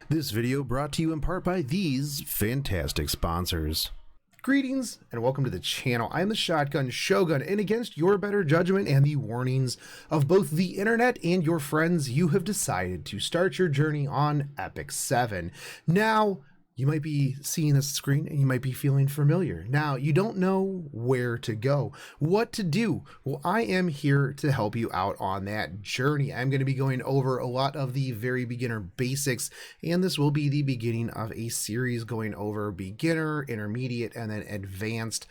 This video brought to you in part by these fantastic sponsors. Greetings and welcome to the channel. I am the Shotgun Shogun, and against your better judgment and the warnings of both the internet and your friends, you have decided to start your journey on Epic 7. Now, you might be seeing this screen and you might be feeling familiar. Now, you don't know where to go, what to do. Well, I am here to help you out on that journey. I'm going to be going over a lot of the very beginner basics, and this will be the beginning of a series going over beginner, intermediate, and then advanced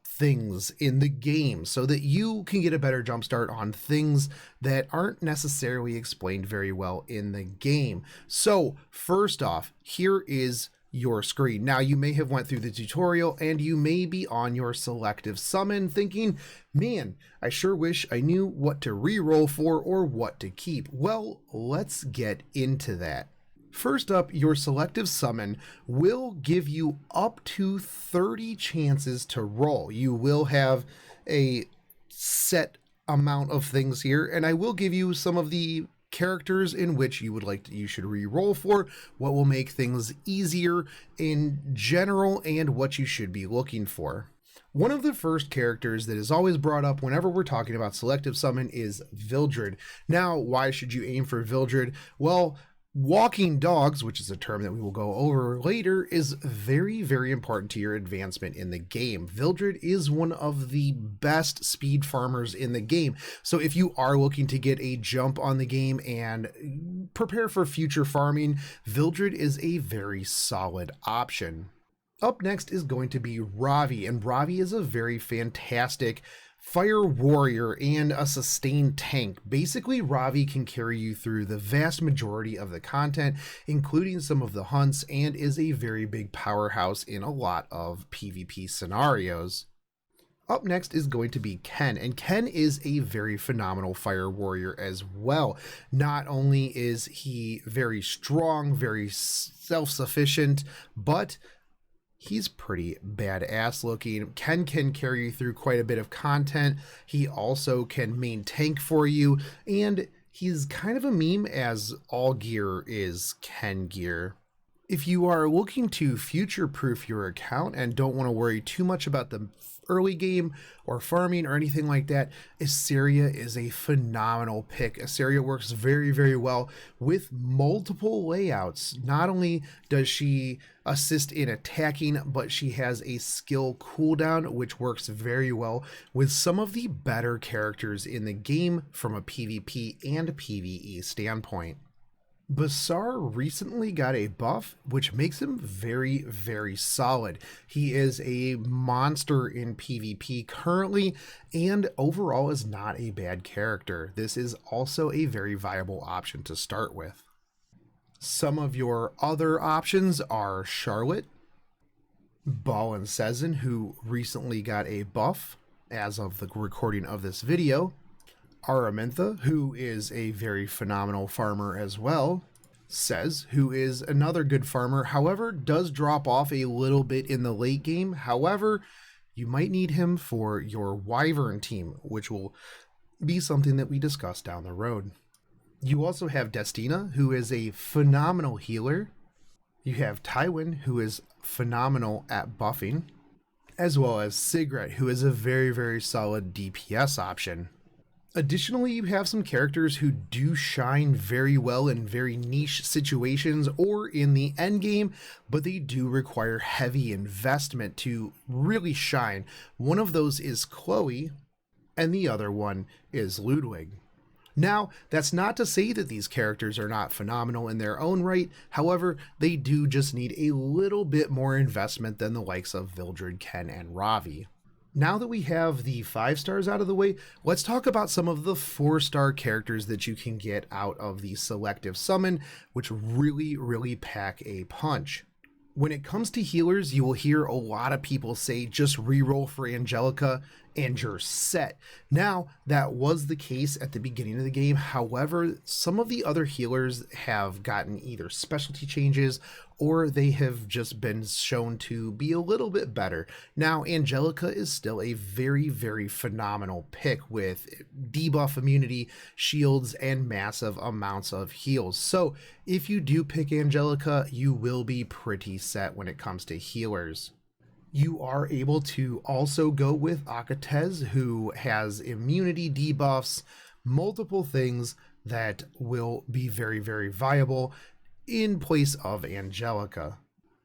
things in the game so that you can get a better jump start on things that aren't necessarily explained very well in the game. So first off, here is your screen. Now, you may have went through the tutorial and you may be on your selective summon thinking, man, I sure wish I knew what to reroll for or what to keep. Well, let's get into that. First up, your selective summon will give you up to 30 chances to roll. You will have a set amount of things here, and I will give you some of the characters in which you should re-roll for, what will make things easier in general, and what you should be looking for. One of the first characters that is always brought up whenever we're talking about selective summon is Vildred. Now, why should you aim for Vildred? Well, walking dogs, which is a term that we will go over later, is very, very important to your advancement in the game. Vildred is one of the best speed farmers in the game. So if you are looking to get a jump on the game and prepare for future farming, Vildred is a very solid option. Up next is going to be Ravi, and Ravi is a very fantastic fire warrior and a sustained tank. Basically, Ravi can carry you through the vast majority of the content, including some of the hunts, and is a very big powerhouse in a lot of PvP scenarios. Up next is going to be Ken, and Ken is a very phenomenal fire warrior as well. Not only is he very strong, very self-sufficient, but he's pretty badass looking. Ken can carry you through quite a bit of content. He also can main tank for you, and he's kind of a meme as all gear is Ken gear. If you are looking to future-proof your account and don't want to worry too much about the early game or farming or anything like that, Assyria is a phenomenal pick. Assyria works very, very well with multiple layouts. Not only does she assist in attacking, but she has a skill cooldown, which works very well with some of the better characters in the game from a PvP and PvE standpoint. Basar recently got a buff, which makes him very, very solid. He is a monster in PvP currently, and overall is not a bad character. This is also a very viable option to start with. Some of your other options are Charlotte, Ball and Sezin, who recently got a buff as of the recording of this video, Araminta, who is a very phenomenal farmer as well, Sez, who is another good farmer, however, does drop off a little bit in the late game. However, you might need him for your Wyvern team, which will be something that we discuss down the road. You also have Destina, who is a phenomenal healer. You have Tywin, who is phenomenal at buffing, as well as Sigret, who is a very, very solid DPS option. Additionally, you have some characters who do shine very well in very niche situations or in the end game, but they do require heavy investment to really shine. One of those is Chloe, and the other one is Ludwig. Now, that's not to say that these characters are not phenomenal in their own right. However, they do just need a little bit more investment than the likes of Vildred, Ken, and Ravi. Now that we have the 5 stars out of the way, let's talk about some of the 4-star characters that you can get out of the selective summon, which really, really pack a punch. When it comes to healers, you will hear a lot of people say just reroll for Angelica, and you're set. Now, that was the case at the beginning of the game. However, some of the other healers have gotten either specialty changes or they have just been shown to be a little bit better. Now, Angelica is still a very, very phenomenal pick with debuff immunity, shields, and massive amounts of heals. So if you do pick Angelica, you will be pretty set when it comes to healers. You are able to also go with Akatez, who has immunity debuffs, multiple things that will be very, very viable in place of Angelica.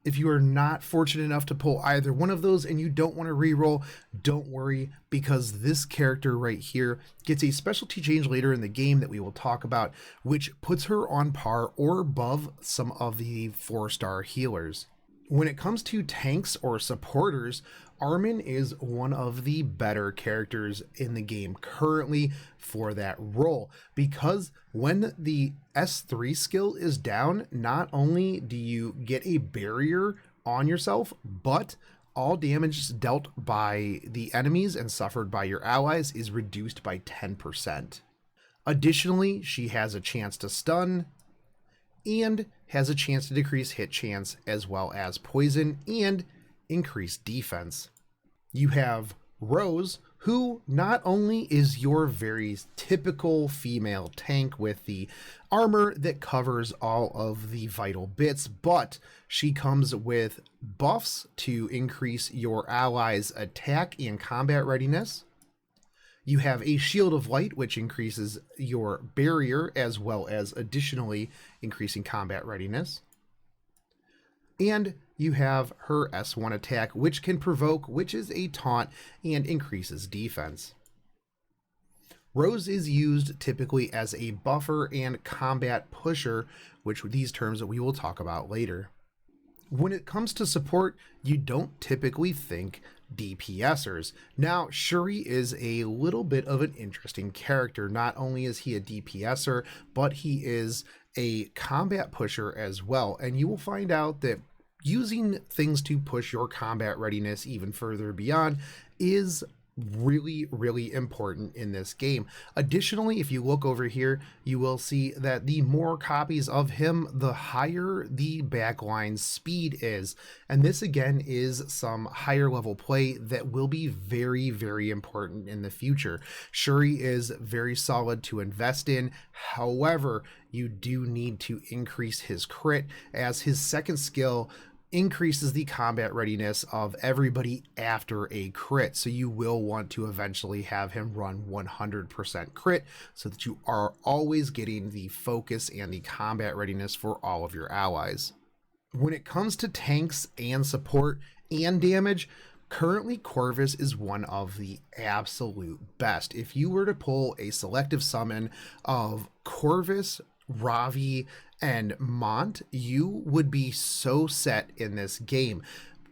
If you are not fortunate enough to pull either one of those and you don't want to reroll, don't worry, because this character right here gets a specialty change later in the game that we will talk about, which puts her on par or above some of the 4-star healers. When it comes to tanks or supporters, Armin is one of the better characters in the game currently for that role, because when the S3 skill is down, not only do you get a barrier on yourself, but all damage dealt by the enemies and suffered by your allies is reduced by 10%. Additionally, she has a chance to stun and has a chance to decrease hit chance as well as poison and increase defense. You have Rose, who not only is your very typical female tank with the armor that covers all of the vital bits, but she comes with buffs to increase your allies' attack and combat readiness. You have a Shield of Light, which increases your barrier as well as additionally increasing combat readiness. And you have her S1 attack, which can provoke, which is a taunt and increases defense. Rose is used typically as a buffer and combat pusher, which these terms that we will talk about later. When it comes to support, you don't typically think DPSers. Now, Cherie is a little bit of an interesting character. Not only is he a DPSer, but he is a combat pusher as well. And you will find out that using things to push your combat readiness even further beyond is really, really important in this game. Additionally, if you look over here, you will see that the more copies of him, the higher the backline speed is. And this again is some higher level play that will be very, very important in the future. Cherie is very solid to invest in. However, you do need to increase his crit, as his second skill increases the combat readiness of everybody after a crit. So you will want to eventually have him run 100% crit so that you are always getting the focus and the combat readiness for all of your allies. When it comes to tanks and support and damage, currently Corvus is one of the absolute best. If you were to pull a selective summon of Corvus, Ravi, and Mont, you would be so set in this game.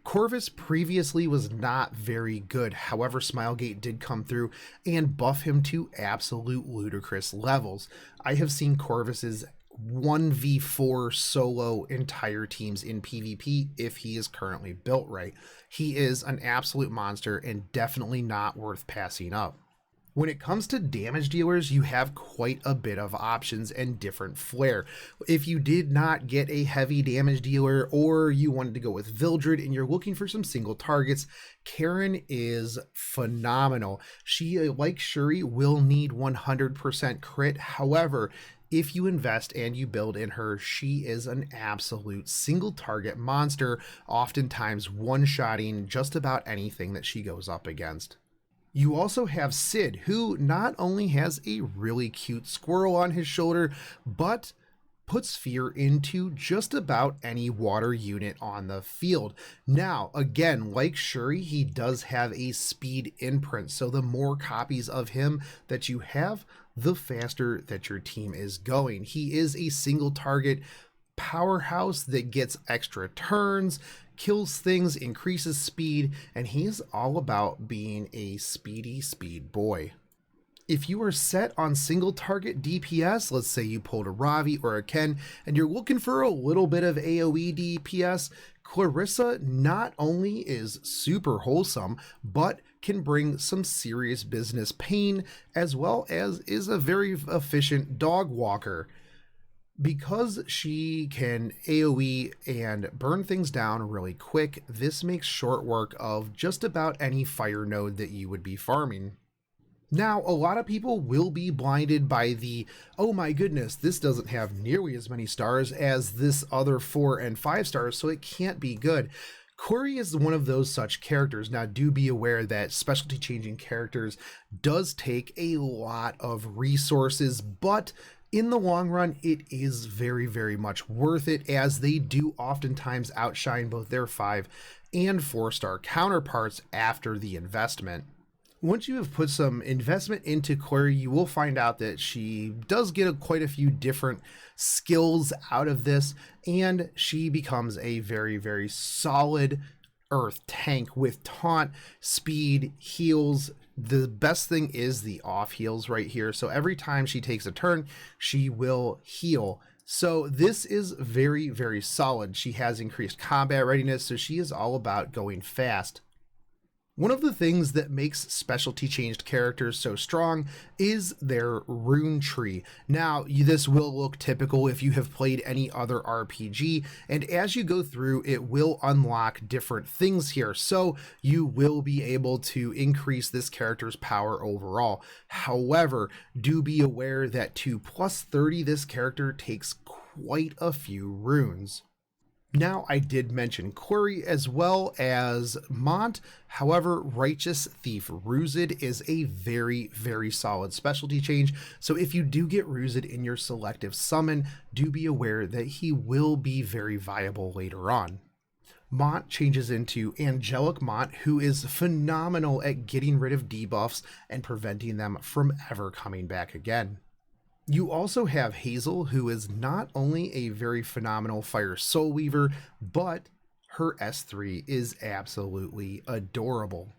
Corvus previously was not very good. However, Smilegate did come through and buff him to absolute ludicrous levels. I have seen Corvus's 1v4 solo entire teams in PvP if he is currently built right. He is an absolute monster and definitely not worth passing up. When it comes to damage dealers, you have quite a bit of options and different flair. If you did not get a heavy damage dealer, or you wanted to go with Vildred and you're looking for some single targets, Karen is phenomenal. She, like Cherie, will need 100% crit. However, if you invest and you build in her, she is an absolute single target monster, oftentimes one-shotting just about anything that she goes up against. You also have Sid, who not only has a really cute squirrel on his shoulder, but puts fear into just about any water unit on the field. Now, again, like Cherie, he does have a speed imprint, so the more copies of him that you have, the faster that your team is going. He is a single target powerhouse that gets extra turns, kills things, increases speed, and he's all about being a speedy speed boy. If you are set on single target DPS, let's say you pulled a Ravi or a Ken, and you're looking for a little bit of AoE DPS, Clarissa not only is super wholesome, but can bring some serious business pain, as well as is a very efficient dog walker. Because she can AoE and burn things down really quick, this makes short work of just about any fire node that you would be farming. Now, a lot of people will be blinded by the, oh my goodness, this doesn't have nearly as many stars as this other 4 and 5 stars, so it can't be good. Cherie is one of those such characters. Now, do be aware that specialty changing characters does take a lot of resources, but in the long run, it is very, very much worth it, as they do oftentimes outshine both their 5 and 4-star counterparts after the investment. Once you have put some investment into Cherie, you will find out that she does get quite a few different skills out of this, and she becomes a very, very solid earth tank with taunt, speed, heals. The best thing is the off heals right here. So every time she takes a turn, she will heal. So this is very, very solid. She has increased combat readiness, so she is all about going fast. One of the things that makes specialty changed characters so strong is their rune tree. Now, this will look typical if you have played any other RPG, and as you go through, it will unlock different things here, so you will be able to increase this character's power overall. However, do be aware that to plus 30, this character takes quite a few runes. Now, I did mention Cherie as well as Mont. However, Righteous Thief Rused is a very, very solid specialty change. So if you do get Rused in your selective summon, do be aware that he will be very viable later on. Mont changes into Angelic Mont, who is phenomenal at getting rid of debuffs and preventing them from ever coming back again. You also have Hazel, who is not only a very phenomenal Fire Soul Weaver, but her S3 is absolutely adorable.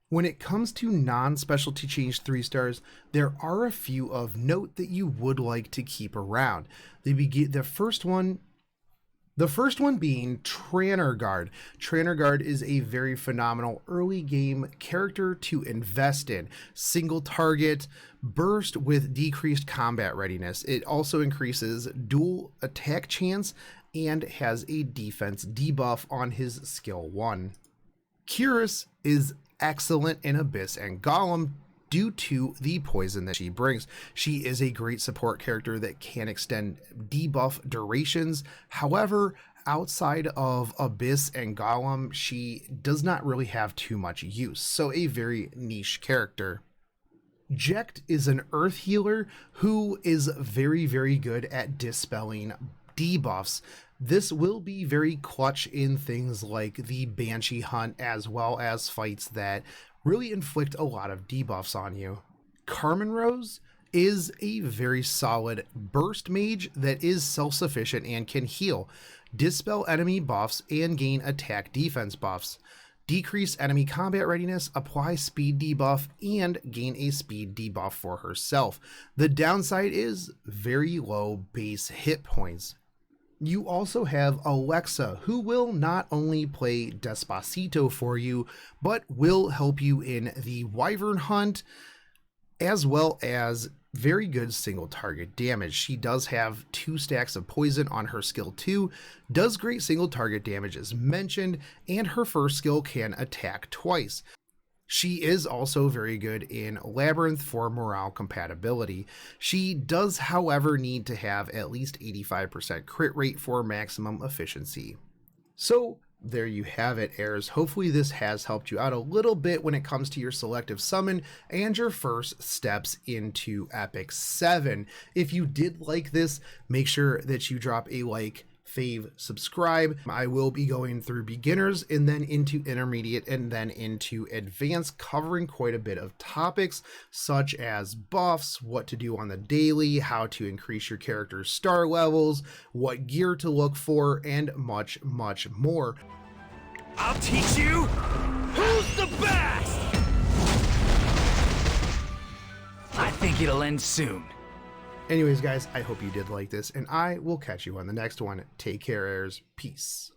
When it comes to non-specialty change 3 stars, there are a few of note that you would like to keep around. The first one being Reingar. Reingar is a very phenomenal early game character to invest in. Single target, burst with decreased combat readiness. It also increases dual attack chance and has a defense debuff on his skill 1. Corvus is excellent in Abyss and Golem due to the poison that she brings. She is a great support character that can extend debuff durations. However, outside of Abyss and Golem, she does not really have too much use, so a very niche character. Jekt is an earth healer who is very, very good at dispelling debuffs. This will be very clutch in things like the Banshee Hunt, as well as fights that really inflict a lot of debuffs on you. Carmen Rose is a very solid burst mage that is self-sufficient and can heal, dispel enemy buffs, and gain attack defense buffs. Decrease enemy combat readiness, apply speed debuff, and gain a speed debuff for herself. The downside is very low base hit points. You also have Alexa, who will not only play Despacito for you, but will help you in the Wyvern Hunt, as well as very good single target damage. She does have 2 stacks of poison on her skill 2, does great single target damage as mentioned, and her first skill can attack twice. She is also very good in Labyrinth for morale compatibility. She does, however, need to have at least 85% crit rate for maximum efficiency. So there you have it, Heirs. Hopefully this has helped you out a little bit when it comes to your selective summon and your first steps into Epic 7. If you did like this, make sure that you drop a like, fave, subscribe. I will be going through beginners and then into intermediate and then into advanced, covering quite a bit of topics such as buffs, what to do on the daily, how to increase your character's star levels, what gear to look for, and much more. I'll teach you who's the best! I think it'll end soon. Anyways, guys, I hope you did like this, and I will catch you on the next one. Take care, Heirs. Peace.